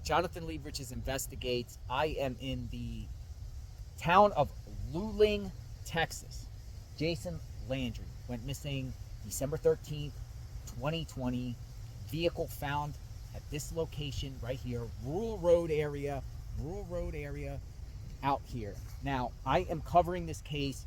Jonathan Lee Riches Investigates. I am in the town of Luling, Texas. Jason Landry went missing December 13th, 2020. Vehicle found at this location right here, rural road area out here. Now, I am covering this case.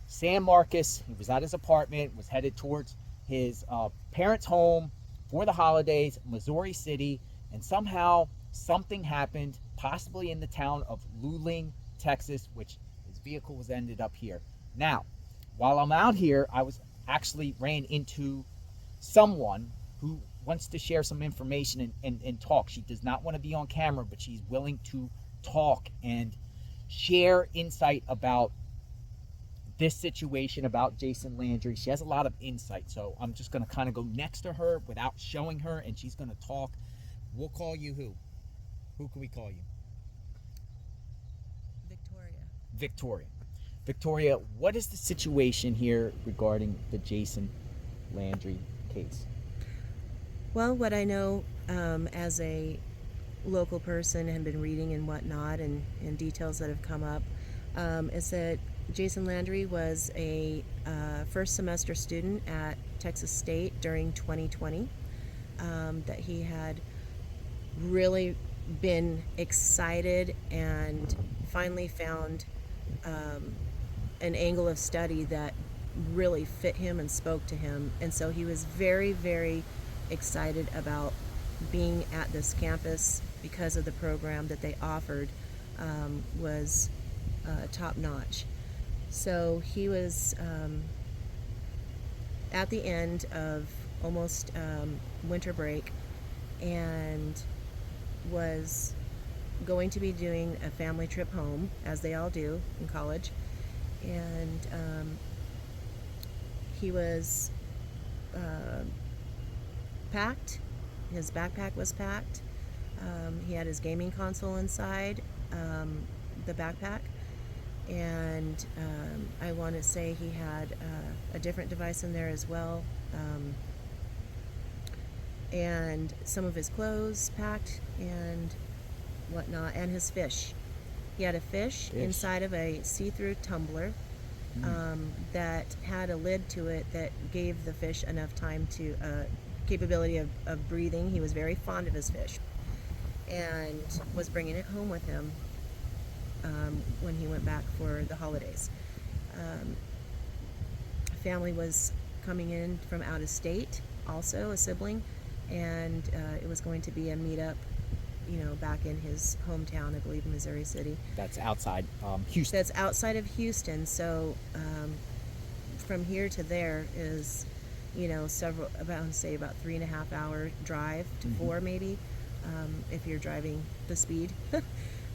Sam Marcus, he was at his apartment, was headed towards his parents' home for the holidays, Missouri City, and somehow something happened, possibly in the town of Luling, Texas, which his vehicle was ended up here. Now, while I'm out here, I was actually ran into someone who wants to share some information and talk. She does not want to be on camera, but she's willing to talk and share insight about this situation, about Jason Landry. She has a lot of insight, so I'm just going to kind of go next to her without showing her, and she's going to talk. We'll call you who? Who can we call you? Victoria. Victoria, what is the situation here regarding the Jason Landry case? Well, what I know as a local person and been reading and whatnot and details that have come up is that Jason Landry was a first semester student at Texas State during 2020, that he had really been excited and finally found an angle of study that really fit him and spoke to him. And so he was very, very excited about being at this campus because of the program that they offered was top notch. So he was at the end of almost winter break and was going to be doing a family trip home, as they all do in college. And he was packed. His backpack was packed. He had his gaming console inside the backpack. And I want to say he had a different device in there as well. And some of his clothes packed and whatnot, and his fish. He had a fish inside of a see-through tumbler that had a lid to it that gave the fish enough time to capability of breathing. He was very fond of his fish and was bringing it home with him when he went back for the holidays. Family was coming in from out of state, also a sibling, and it was going to be a meetup, back in his hometown, I believe, Missouri City. That's outside Houston. That's outside of Houston. So from here to there is, about 3.5 hour drive to 4 maybe, if you're driving the speed.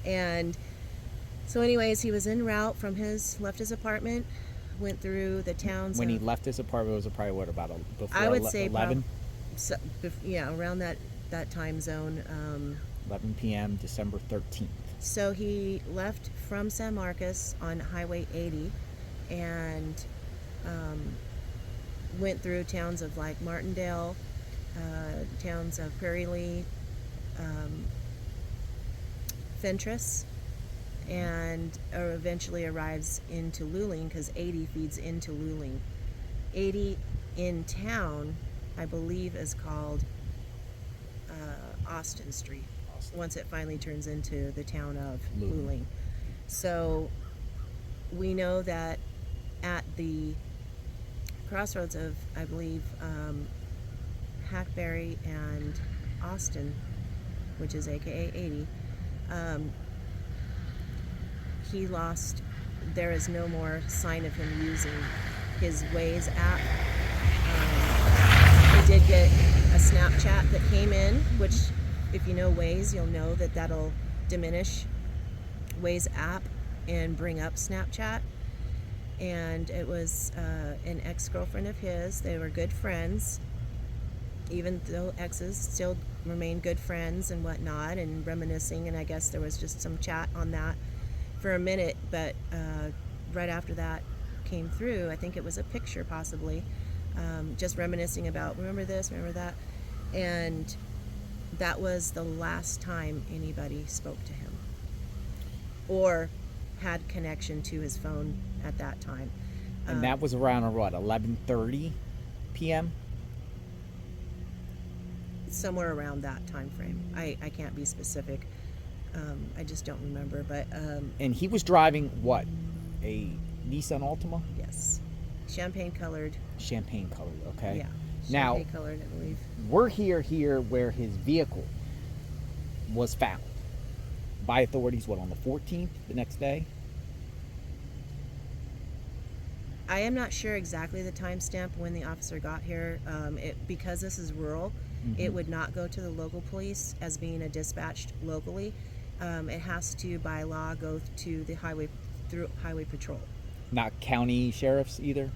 And so anyways, he was en route left his apartment, went through the towns. When he left his apartment, was it probably before I would say 11? Around that time zone. 11 p.m. December 13th. So he left from San Marcos on Highway 80 and went through towns of like Martindale, towns of Prairie Lee, Fentress, and eventually arrives into Luling because 80 feeds into Luling. 80 in town, I believe, is called Austin Street. Once it finally turns into the town of Luling. So we know that at the crossroads of, I believe, Hackberry and Austin, which is aka 80, he lost. There is no more sign of him using his Waze app. He did get a Snapchat that came in, which, if you know Waze, you'll know that that'll diminish Waze app and bring up Snapchat. And it was an ex-girlfriend of his. They were good friends, even though exes still remain good friends and whatnot, and reminiscing. And I guess there was just some chat on that for a minute, but right after that came through, I think it was a picture possibly, just reminiscing about, remember this, remember that. And that was the last time anybody spoke to him or had connection to his phone at that time. And that was around what, 11:30 p.m. Somewhere around that time frame. I can't be specific. I just don't remember. But And he was driving what, a Nissan Altima? yes, champagne colored. Champagne colored. Okay. Yeah. Now, Champagne colored, I believe. we're here where his vehicle was found by authorities. What, on the 14th, the next day? I am not sure exactly the timestamp when the officer got here. Because this is rural, it would not go to the local police as being a dispatched locally. It has to, by law, go to the highway patrol. Not county sheriffs either.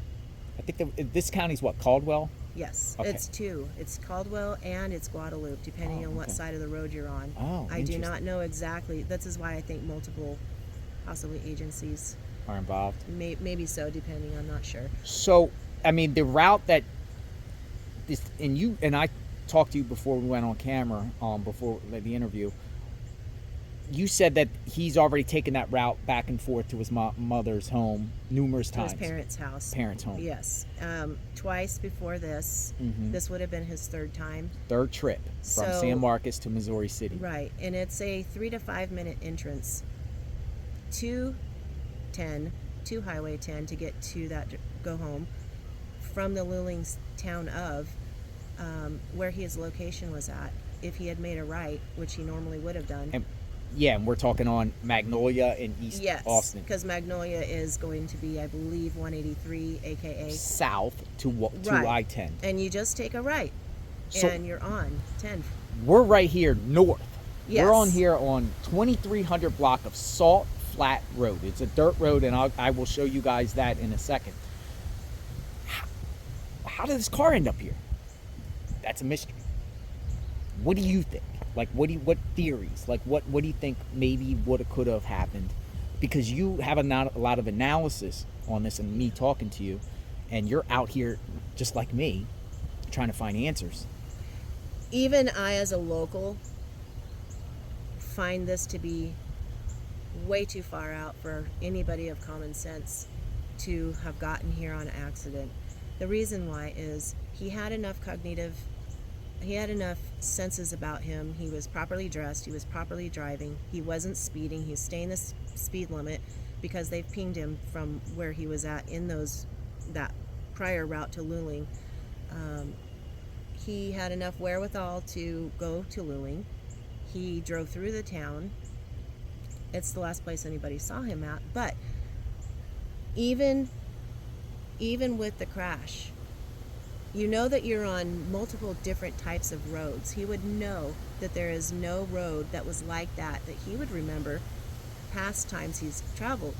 I think this county's what, Caldwell? Yes, Okay. it's two. It's Caldwell and it's Guadalupe, depending on what okay. side of the road you're on. Oh, I do interesting. not know exactly. This is why I think multiple, possibly agencies, Are involved. maybe so, depending. I'm not sure. So, I mean, the route that this, and you and I talked to you before we went on camera, before the interview. You said that he's already taken that route back and forth to his mother's home numerous To times. his parents' house. Parents' home. Yes. Twice before this. This would have been his third time. Third trip from So- San Marcos to Missouri City. Right. And it's a 3 to 5 minute entrance to Highway 10 to get to that, go home from the Luling town of where his location was at. If he had made a right, which he normally would have done. And yeah, and we're talking on Magnolia in East Yes, Austin. because Magnolia is going to be, I believe, 183, aka South to Right. I-10. And you just take a right, So- and you're on 10. We're right here north. Yes. We're on here on 2300 block of Salt Flat Road. It's a dirt road, and I will show you guys that in a second. How did this car end up here? That's a mystery. What do you think? Like, what theories? Like, what do you think maybe woulda, coulda have happened? Because you have a lot of analysis on this, and me talking to you, and you're out here just like me, trying to find answers. Even I, as a local, find this to be way too far out for anybody of common sense to have gotten here on accident. The reason why is he had enough senses about him. He was properly dressed, he was properly driving, he wasn't speeding, he was staying the speed limit because they've pinged him from where he was at in that prior route to Luling. He had enough wherewithal to go to Luling. He drove through the town. It's the last place anybody saw him at. But even with the crash, you know that you're on multiple different types of roads. He would know that there is no road that was like that he would remember past times he's traveled.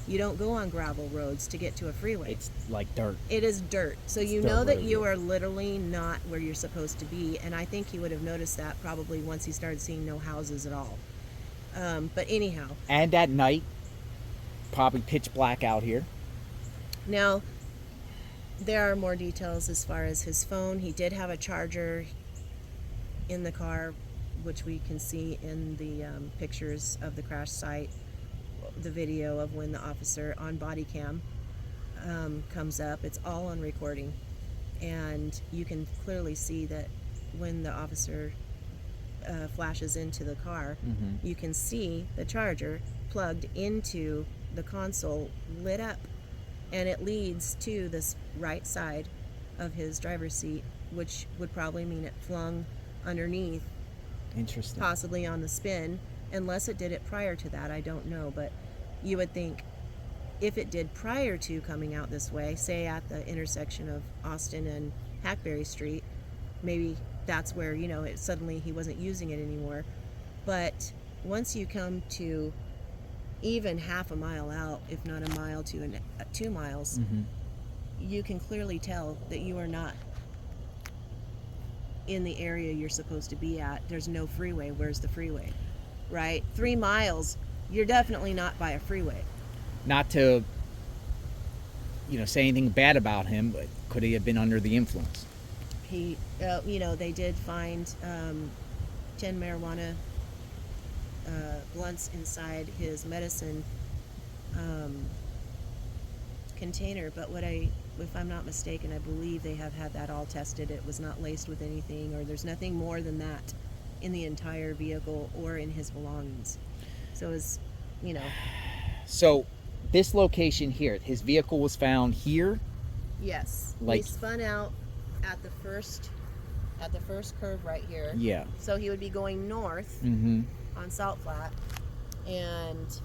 You don't go on gravel roads to get to a freeway. It's like dirt. It is dirt. So It's you dirt know that road, you yeah. are literally not where you're supposed to be. And I think he would have noticed that probably once he started seeing no houses at all. But anyhow. And at night, probably pitch black out here. Now, there are more details as far as his phone. He did have a charger in the car, which we can see in the pictures of the crash site, the video of when the officer on body cam comes up. It's all on recording. And you can clearly see that when the officer flashes into the car, you can see the charger plugged into the console lit up. And it leads to this right side of his driver's seat, which would probably mean it flung underneath, Interesting. possibly on the spin, unless it did it prior to that. I don't know, but you would think if it did prior to coming out this way, say at the intersection of Austin and Hackberry Street, maybe that's where, suddenly he wasn't using it anymore. But once you come to even half a mile out, if not a mile to 2 miles, you can clearly tell that you are not in the area you're supposed to be at. There's no freeway. Where's the freeway? Right? 3 miles, you're definitely not by a freeway. Not to, say anything bad about him, but could he have been under the influence? He, they did find 10 marijuana blunts inside his medicine container. But if I'm not mistaken, I believe they have had that all tested. It was not laced with anything, or there's nothing more than that in the entire vehicle or in his belongings. So it's, So this location here, his vehicle was found here. Yes. Like, he spun out at the first curve right here. yeah. So he would be going north Mm-hmm. on Salt Flat, and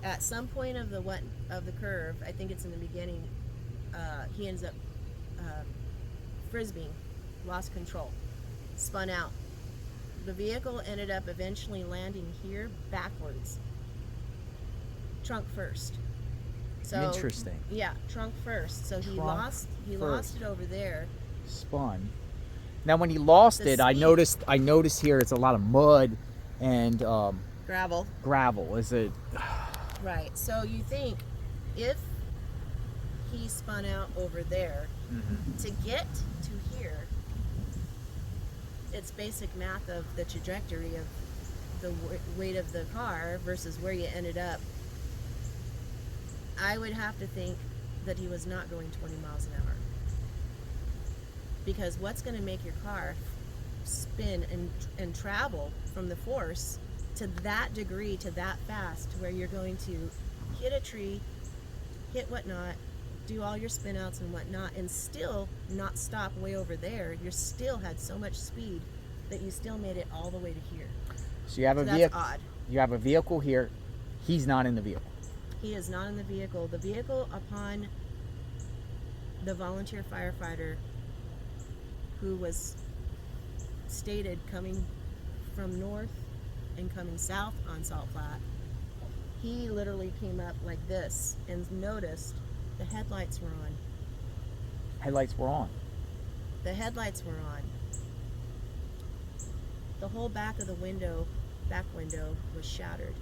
at some point of the curve, I think it's in the beginning, he ends up frisbeeing, lost control, spun out. The vehicle ended up eventually landing here backwards, trunk first. So Interesting. yeah, trunk first. So he lost it over there. Spun. Now, when he lost it, I noticed here it's a lot of mud and Gravel. gravel. Is it? Right. So you think if he spun out over there to get to here, it's basic math of the trajectory of the weight of the car versus where you ended up. I would have to think that he was not going 20 miles an hour. Because what's going to make your car spin and travel from the force to that degree, to that fast, to where you're going to hit a tree, hit whatnot, do all your spin outs and whatnot, and still not stop way over there. You still had so much speed that you still made it all the way to here. So you have a that's vehicle. odd. You have a vehicle here. He's not in the vehicle. He is not in the vehicle. The vehicle, upon the volunteer firefighter who was stated coming from north and coming south on Salt Flat, he literally came up like this and noticed the headlights were on. Headlights were on. The headlights were on. The whole back of the back window was shattered.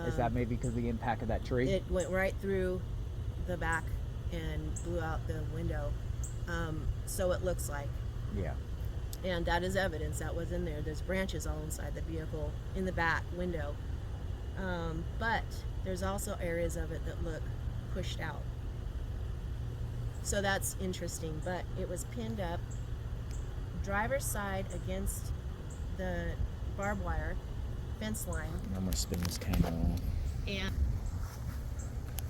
Is that maybe because of the impact of that tree? It went right through the back and blew out the window. So it looks like. Yeah. And that is evidence that was in there. There's branches all inside the vehicle in the back window. But there's also areas of it that look pushed out. So that's interesting. But it was pinned up, driver's side against the barbed wire fence line. I'm going to spin this camera on. And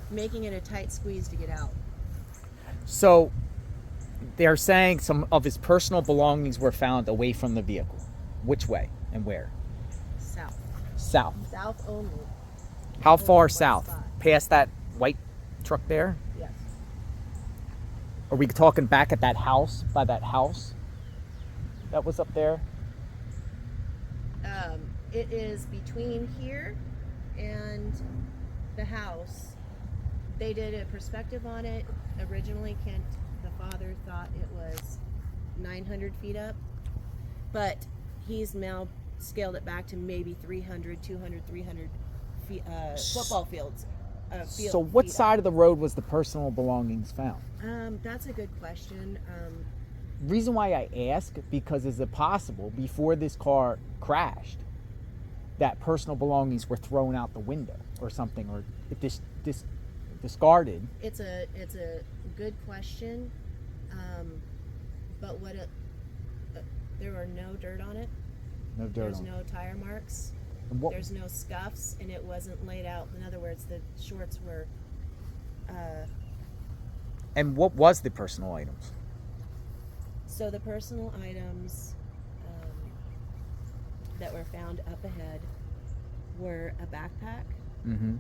making it a tight squeeze to get out. So they're saying some of his personal belongings were found away from the vehicle. Which way and where? South. South. South only. How far west south? side. Past that white truck there? Yes. Are we talking back at that house, by that house that was up there? It is between here and the house. They did a perspective on it. Originally, Kent, the father, thought it was 900 feet up, but he's now scaled it back to maybe 300, 200, 300 feet, football fields. So what side of the road was the personal belongings found? That's a good question. Reason why I ask, because is it possible before this car crashed that personal belongings were thrown out the window or something, or discarded? It's a good question, but there were no dirt on it. No dirt There's on it. no tire marks. And what, There's no scuffs, and it wasn't laid out. In other words, the shorts were. and what was the personal items? So the personal items that were found up ahead were a backpack. Mm-hmm.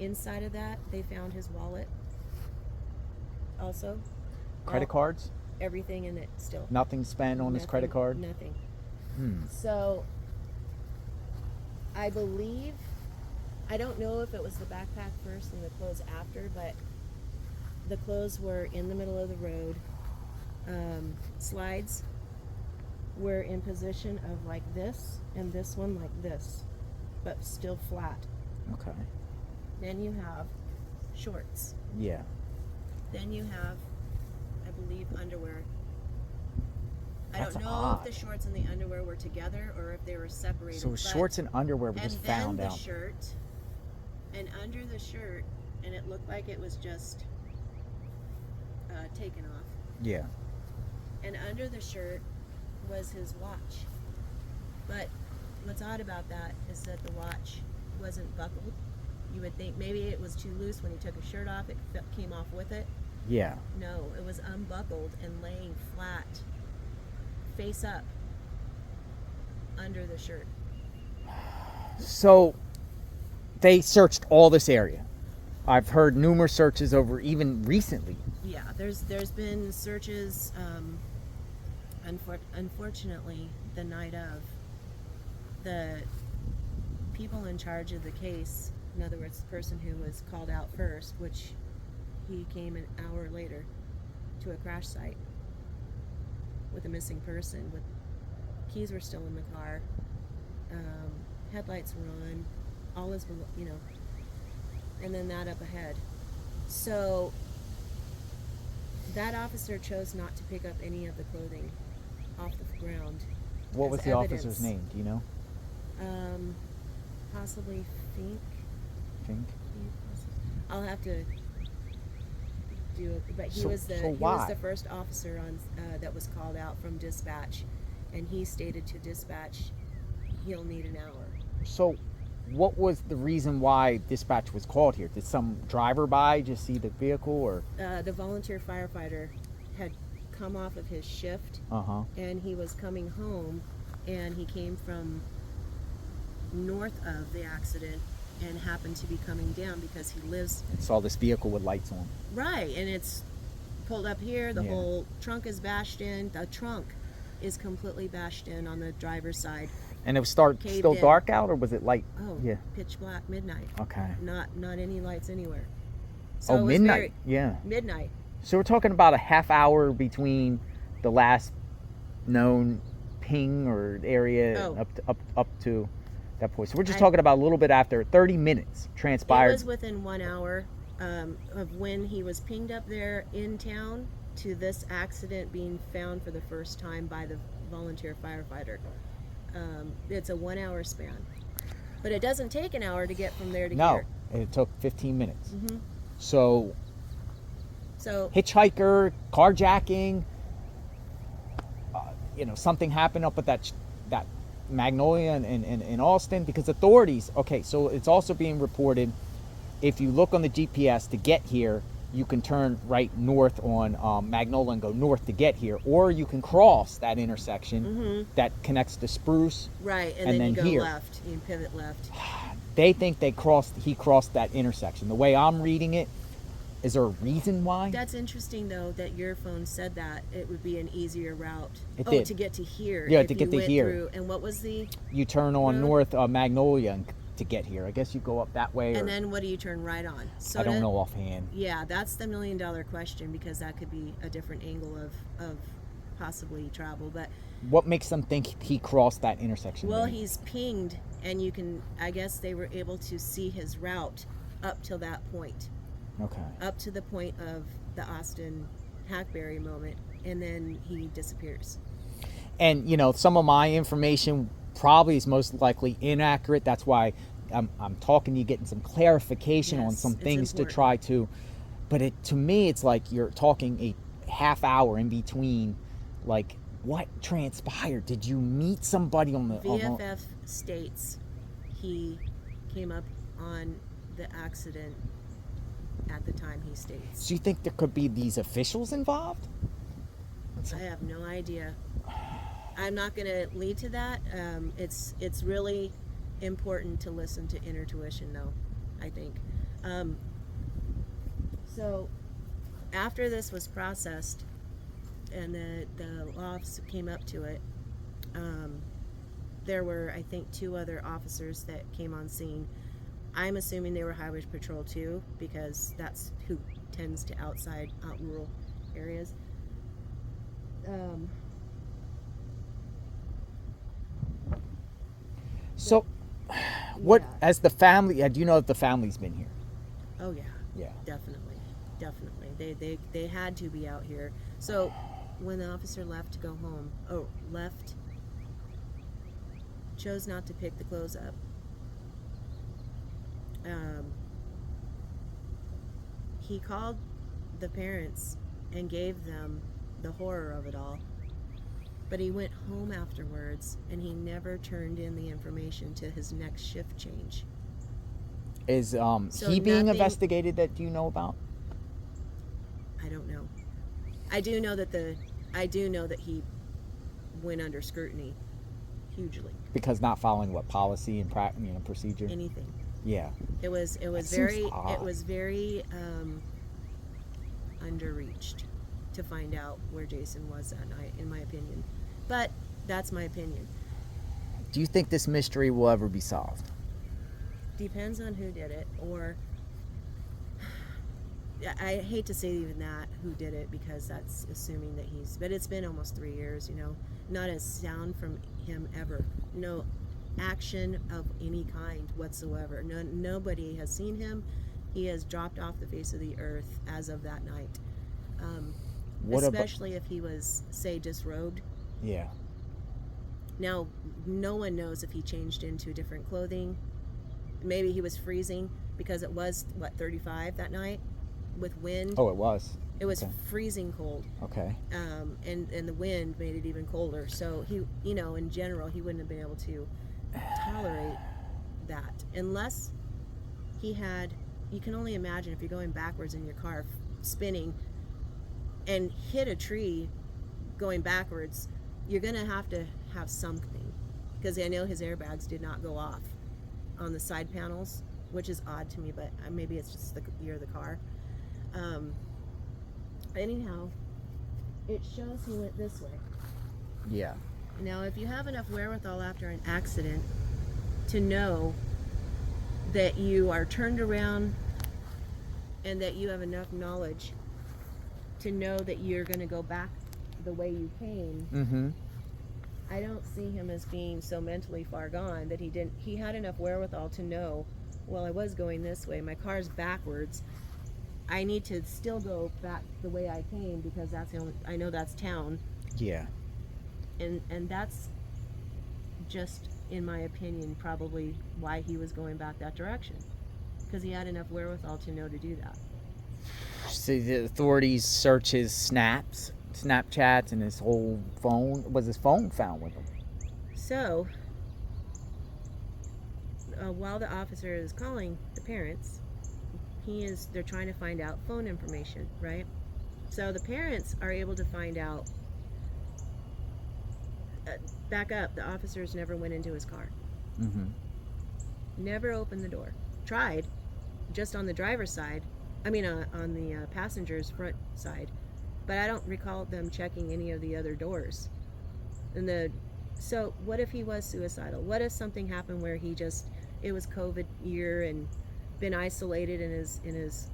Inside of that, they found his wallet. Also, Credit cards? everything in it still. Nothing spent on his credit card? Nothing. Hmm. So, I believe, I don't know if it was the backpack first and the clothes after, but the clothes were in the middle of the road. Slides were in position of like this, and this one like this, but still flat. Okay. Then you have shorts. Yeah. Then you have, I believe, underwear. I That's don't know odd. if the shorts and the underwear were together or if they were separated. So shorts and underwear were and just then found the out. shirt, and under the shirt, and it looked like it was just taken off. Yeah. And under the shirt was his watch. But what's odd about that is that the watch wasn't buckled. You would think maybe it was too loose when he took his shirt off, it came off with it. Yeah. No, it was unbuckled and laying flat, face up, under the shirt. So they searched all this area. I've heard numerous searches over even recently. Yeah, there's been searches. Unfortunately, the night of, the people in charge of the case, in other words, the person who was called out first, which he came an hour later to a crash site with a missing person. With keys were still in the car, headlights were on, all is, and then that up ahead. So that officer chose not to pick up any of the clothing off the ground. What as was the evidence. officer's name? Do you know? Possibly Fink. Think. I'll have to do it, but he So- was the so he why? was the first officer on that was called out from dispatch, and he stated to dispatch he'll need an hour. So, what was the reason why dispatch was called here? Did some driver by just see the vehicle, or? The volunteer firefighter had come off of his shift, and he was coming home, and he came from north of the accident and happened to be coming down because he lives Saw this vehicle with lights on. right, and it's pulled up here. The Yeah. whole trunk is bashed in. The trunk is completely bashed in on the driver's side. And it was Caved still in. dark out, or was it light? Oh, Yeah. pitch black, midnight. Okay. Not any lights anywhere. So it Oh, was midnight. Yeah. midnight. So we're talking about a half hour between the last known ping or area Oh. up to that point. So we're just I- talking about a little bit after 30 minutes transpired. It was within 1 hour of when he was pinged up there in town to this accident being found for the first time by the volunteer firefighter. It's a 1 hour span, but it doesn't take an hour to get from there to No, here. it took 15 minutes. Mm-hmm. So So hitchhiker, carjacking, something happened up at that Magnolia in Austin, because authorities, okay, so it's also being reported, if you look on the GPS to get here, you can turn right north on Magnolia and go north to get here, or you can cross that intersection that connects to Spruce. right, and And then you then go here. left. You can pivot left. They think he crossed that intersection. The way I'm reading it, is there a reason why? That's interesting, though, that your phone said that it would be an easier route. It oh, did. to get to here. Yeah, if to you get to went here. Through, and what was the? You turn on road? north Magnolia to get here. I guess you go up that way. And Or, then what do you turn right on? I don't know offhand. Yeah, that's the $1 million question, because that could be a different angle of possibly travel. But What makes them think he crossed that intersection? well, then? he's pinged, and you can. I guess they were able to see his route up till that point. Okay. Up to the point of the Austin Hackberry moment, and then he disappears. And some of my information probably is most likely inaccurate. That's why I'm talking to you, getting some clarification on Yes, some it's things important. to try to. But to me, it's like you're talking a half hour in between. Like, what transpired? Did you meet somebody on the? VFF states he came up on the accident at the time he states. So you think there could be these officials involved? I have no idea. I'm not going to lead to that. It's really important to listen to inner tuition, though, I think. So after this was processed and the law officer came up to it, there were, I think, 2 other officers that came on scene. I'm assuming they were Highway Patrol too, because that's who tends to out rural areas. So, what Yeah. as the family? Do you know if the family's been here? Oh yeah, Yeah. definitely. They had to be out here. So when the officer left to go home, chose not to pick the clothes up. He called the parents and gave them the horror of it all. But he went home afterwards and he never turned in the information to his next shift change. Is he being investigated that you know about? I don't know. I do know that he went under scrutiny hugely. Because not following what policy and procedure? Anything. Yeah. It was very underreached to find out where Jason was that night, in my opinion. But that's my opinion. Do you think this mystery will ever be solved? Depends on who did it, or I hate to say even that, who did it, because that's assuming that but it's been almost 3 years, not a sound from him ever. No action of any kind whatsoever. Nobody has seen him. He has dropped off the face of the earth as of that night. Especially if he was, say, disrobed. Yeah. Now, no one knows if he changed into different clothing. Maybe he was freezing because it was, 35 that night with wind. Oh, it was. It was freezing cold. Okay. And the wind made it even colder. So he, in general, he wouldn't have been able to tolerate that unless he had. You can only imagine if you're going backwards in your car, spinning, and hit a tree going backwards, you're gonna have to have something, because I know his airbags did not go off on the side panels, which is odd to me, but maybe it's just the year of the car. Anyhow, it shows he went this way. Yeah. Now, if you have enough wherewithal after an accident to know that you are turned around and that you have enough knowledge to know that you're going to go back the way you came, I don't see him as being so mentally far gone that he had enough wherewithal to know, well, I was going this way, my car's backwards, I need to still go back the way I came because I know that's town. Yeah. And that's just, in my opinion, probably why he was going back that direction, because he had enough wherewithal to know to do that. So the authorities search his Snapchats, and his whole phone. Was his phone found with him? So, while the officer is calling the parents, they're trying to find out phone information, right? So the parents are able to find out. Back up, the officers never went into his car. Never opened the door. Tried, just on the driver's side. On the passenger's front side. But I don't recall them checking any of the other doors. So what if he was suicidal? What if something happened where it was COVID year and been isolated in his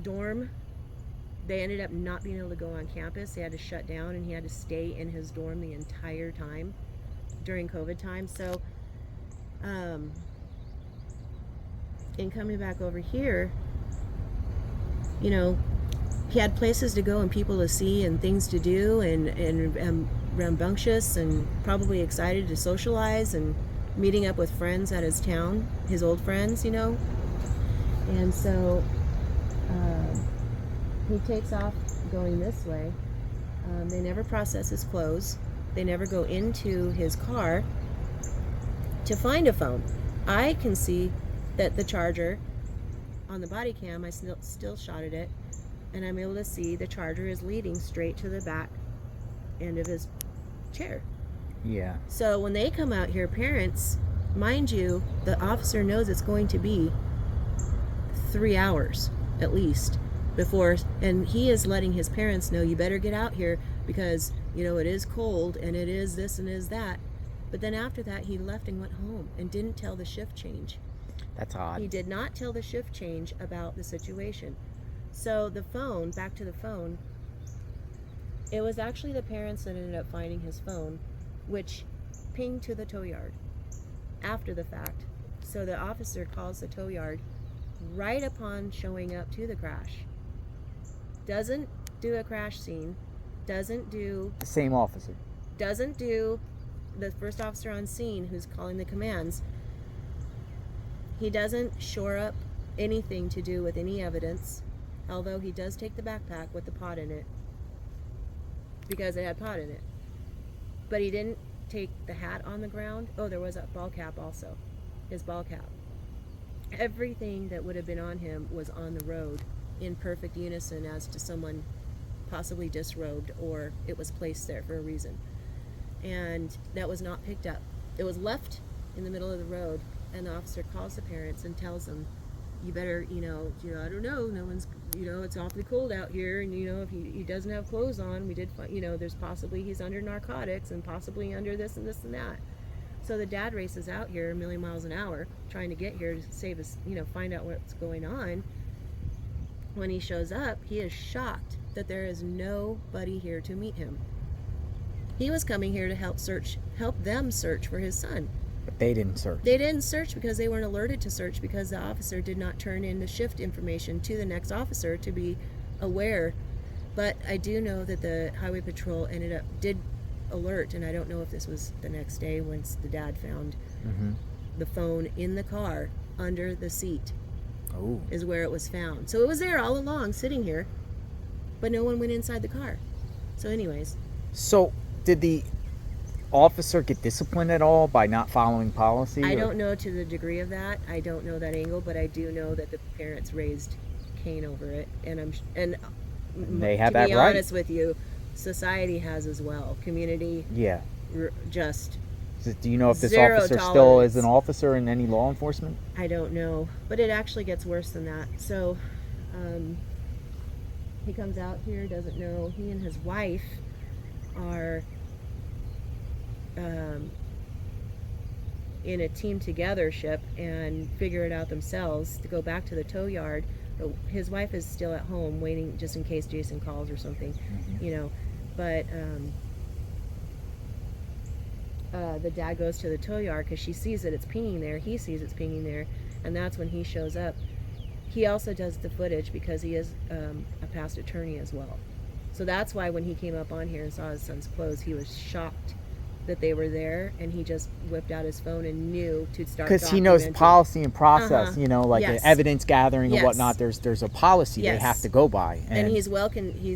dorm? They ended up not being able to go on campus. They had to shut down, and he had to stay in his dorm the entire time during COVID time. So, in coming back over here, he had places to go and people to see and things to do, and rambunctious and probably excited to socialize and meeting up with friends at his town, his old friends, And so he takes off going this way. They never process his clothes. They never go into his car to find a phone. I can see that the charger on the body cam, I still shot at it, and I'm able to see the charger is leading straight to the back end of his chair. Yeah. So when they come out here, parents, mind you, the officer knows it's going to be 3 hours at least before, and he is letting his parents know, you better get out here because it is cold and it is this and is that. But then after that, he left and went home and didn't tell the shift change. That's odd. He did not tell the shift change about the situation. So back to the phone, it was actually the parents that ended up finding his phone, which pinged to the tow yard after the fact. So the officer calls the tow yard right upon showing up to the crash. Doesn't do a crash scene, doesn't do The same officer. the first officer on scene who's calling the commands. He doesn't shore up anything to do with any evidence, although he does take the backpack with the pot in it because it had pot in it. But he didn't take the hat on the ground. Oh, there was a ball cap also. His ball cap. Everything that would have been on him was on the road in perfect unison as to someone possibly disrobed, or it was placed there for a reason. And that was not picked up. It was left in the middle of the road, and the officer calls the parents and tells them, you better, I don't know, no one's, it's awfully cold out here, and if he doesn't have clothes on, we did find, there's possibly he's under narcotics and possibly under this and this and that. So the dad races out here a million miles an hour trying to get here to save us, find out what's going on. When he shows up, he is shocked that there is nobody here to meet him. He was coming here to help them search for his son. But they didn't search. They didn't search because they weren't alerted to search, because the officer did not turn in the shift information to the next officer to be aware. But I do know that the highway patrol did alert, and I don't know if this was the next day once the dad found the phone in the car under the seat. Oh. Is where it was found. So it was there all along, sitting here, but no one went inside the car. So anyways. So did the officer get disciplined at all by not following policy? I don't know to the degree of that. I don't know that angle, but I do know that the parents raised Cain over it, and they have that right. To be honest with you, society has as well. Community. Yeah. Just. Do you know if this zero officer tolerance. still is an officer in any law enforcement? I don't know, but it actually gets worse than that. So he comes out here, doesn't know. He and his wife are in a team togethership and figure it out themselves to go back to the tow yard. But his wife is still at home waiting just in case Jason calls or something, But the dad goes to the tow yard because she sees that it's pinging there. He sees it's pinging there, and that's when he shows up. He also does the footage because he is a past attorney as well. So that's why when he came up on here and saw his son's clothes, he was shocked that they were there, and he just whipped out his phone and knew to start because he knows policy and process, Yes. evidence gathering Yes. and whatnot. There's a policy Yes. they have to go by, and he's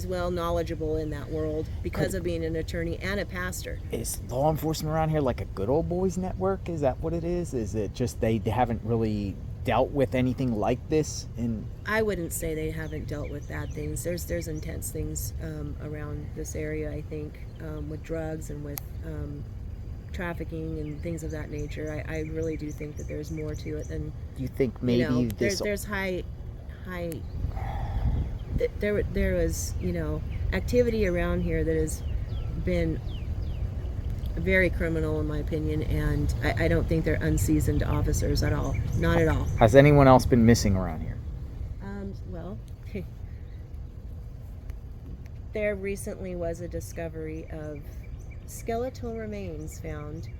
well knowledgeable in that world because of being an attorney and a pastor. Is law enforcement around here like a good old boys network? Is that what it is? Is it just they haven't really dealt with anything like this? And I wouldn't say they haven't dealt with bad things. There's intense things around this area, I think, with drugs and with trafficking and things of that nature. I really do think that there's more to it than. Do you think maybe there's high. There was activity around here that has been very criminal in my opinion, and I don't think they're unseasoned officers at all. Not at all. Has anyone else been missing around here? Well, there recently was a discovery of skeletal remains found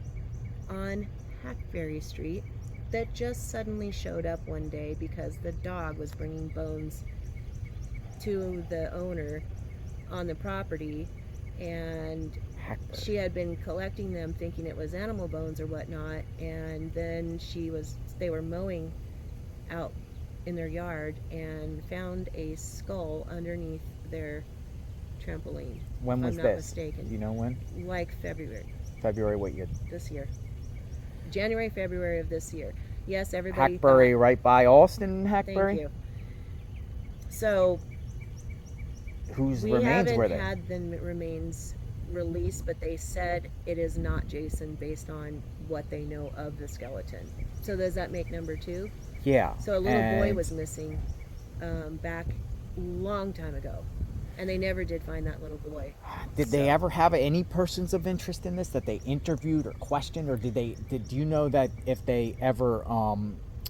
on Hackberry Street that just suddenly showed up one day because the dog was bringing bones to the owner on the property, and she had been collecting them thinking it was animal bones or whatnot, and then they were mowing out in their yard and found a skull underneath their trampoline. When was if I'm not this? mistaken. Do you know when? Like February. February what year? This year. January, February of this year. Yes, everybody Hackberry, right by Austin, Hackberry? Thank you. So whose we remains were haven't they? had the remains released, but they said it is not Jason based on what they know of the skeleton. So does that make number 2? Yeah. So a little boy was missing back a long time ago, and they never did find that little boy. Did they ever have any persons of interest in this that they interviewed or questioned, or did you know that if they ever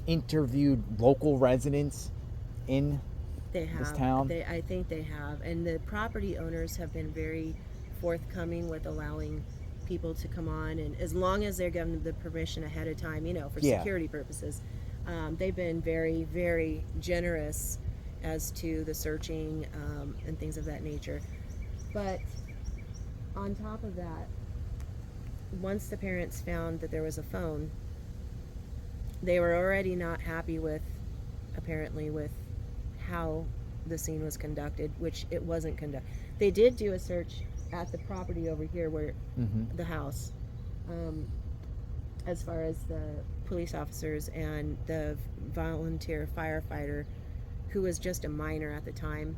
interviewed local residents in this town? I think they have, and the property owners have been very forthcoming with allowing people to come on, and as long as they're given the permission ahead of time, for security purposes. They've been very, very generous as to the searching and things of that nature. But on top of that, once the parents found that there was a phone, they were already not happy with, apparently, with how the scene was conducted, which it wasn't conducted. They did do a search at the property over here where the house, as far as the police officers and the volunteer firefighter, who was just a minor at the time.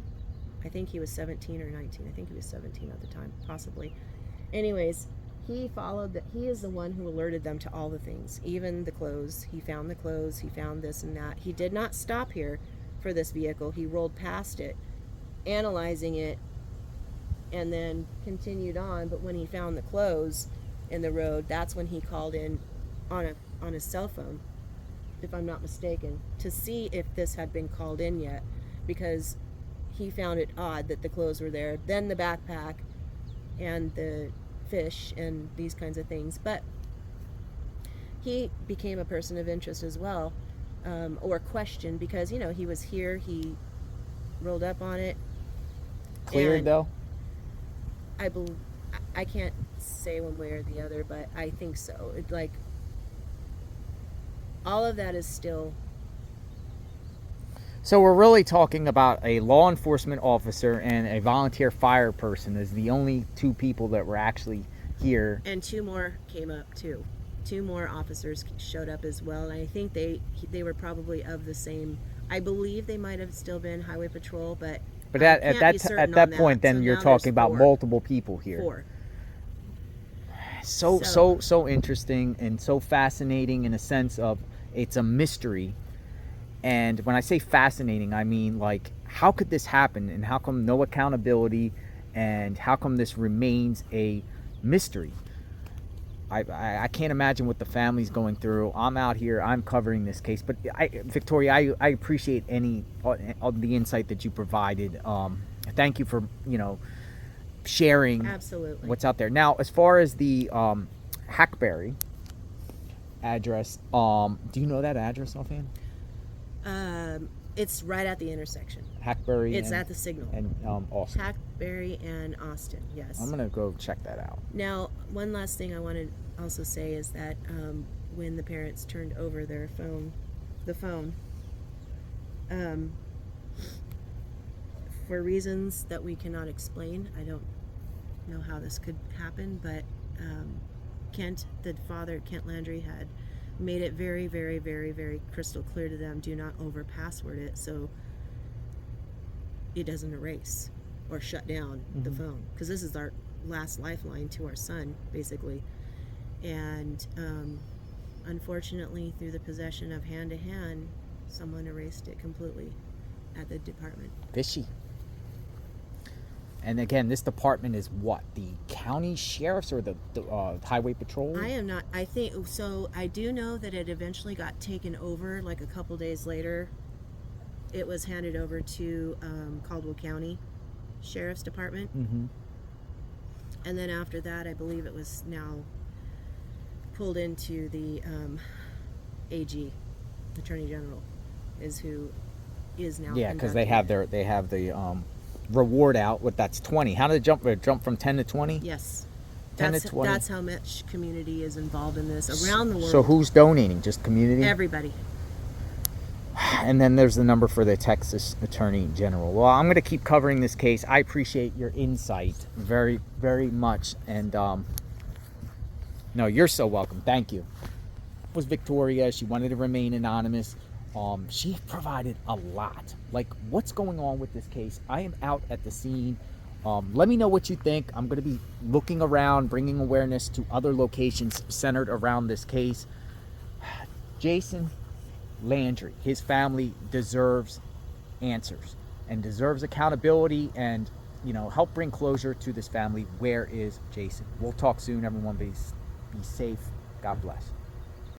I think he was 17 or 19. I think he was 17 at the time, possibly. Anyways, he followed that. He is the one who alerted them to all the things, even the clothes. He found the clothes. He found this and that. He did not stop here for this vehicle. He rolled past it, analyzing it, and then continued on. But when he found the clothes in the road, that's when he called in on his cell phone, if I'm not mistaken, to see if this had been called in yet, because he found it odd that the clothes were there, then the backpack and the fish and these kinds of things. But he became a person of interest as well, or question, because he was here, he rolled up on it. Cleared though? I can't say one way or the other, but I think so. It, like, all of that is still. So we're really talking about a law enforcement officer and a volunteer fire person as the only two people that were actually here. And two more came up too. Two more officers showed up as well. And I think they were probably of the same. I believe they might have still been highway patrol, but at that point, then you're talking about multiple people here. Four. So interesting and so fascinating in a sense of it's a mystery. And when I say fascinating, I mean, like, how could this happen? And how come no accountability? And how come this remains a mystery? I can't imagine what the family's going through. I'm out here. I'm covering this case. But, Victoria, I appreciate any of the insight that you provided. Thank you for, sharing Absolutely. What's out there. Now, as far as the Hackberry address, do you know that address offhand? It's right at the intersection. Hackberry. It's at the signal. And Austin. Hackberry and Austin. Yes. I'm gonna go check that out. Now, one last thing I want to also say is that when the parents turned over the phone, for reasons that we cannot explain, I don't know how this could happen, but Kent, the father, Kent Landry, had made it very, very, very, very crystal clear to them, do not over password it so it doesn't erase or shut down the phone, because this is our last lifeline to our son, basically. And unfortunately, through the possession of hand-to-hand, someone erased it completely at the department. Fishy. And again, this department is what? The county sheriffs or the highway patrol? I am not. I think so. I do know that it eventually got taken over. Like a couple days later, it was handed over to Caldwell County Sheriff's Department. And then after that, I believe it was now pulled into the AG, Attorney General, is who is now. Yeah, because they have the reward out. What, that's 20. How did it jump from 10 to 20? Yes. 10 to 20. That's how much community is involved in this around the world. So who's donating? Just community? Everybody. And then there's the number for the Texas Attorney General. Well, I'm going to keep covering this case. I appreciate your insight very, very much. And no, you're so welcome. Thank you. It was Victoria. She wanted to remain anonymous. She provided a lot. Like, what's going on with this case? I am out at the scene. Let me know what you think. I'm going to be looking around, bringing awareness to other locations centered around this case. Jason Landry, his family deserves answers and deserves accountability, and help bring closure to this family. Where is Jason? We'll talk soon, everyone. Be safe. God bless.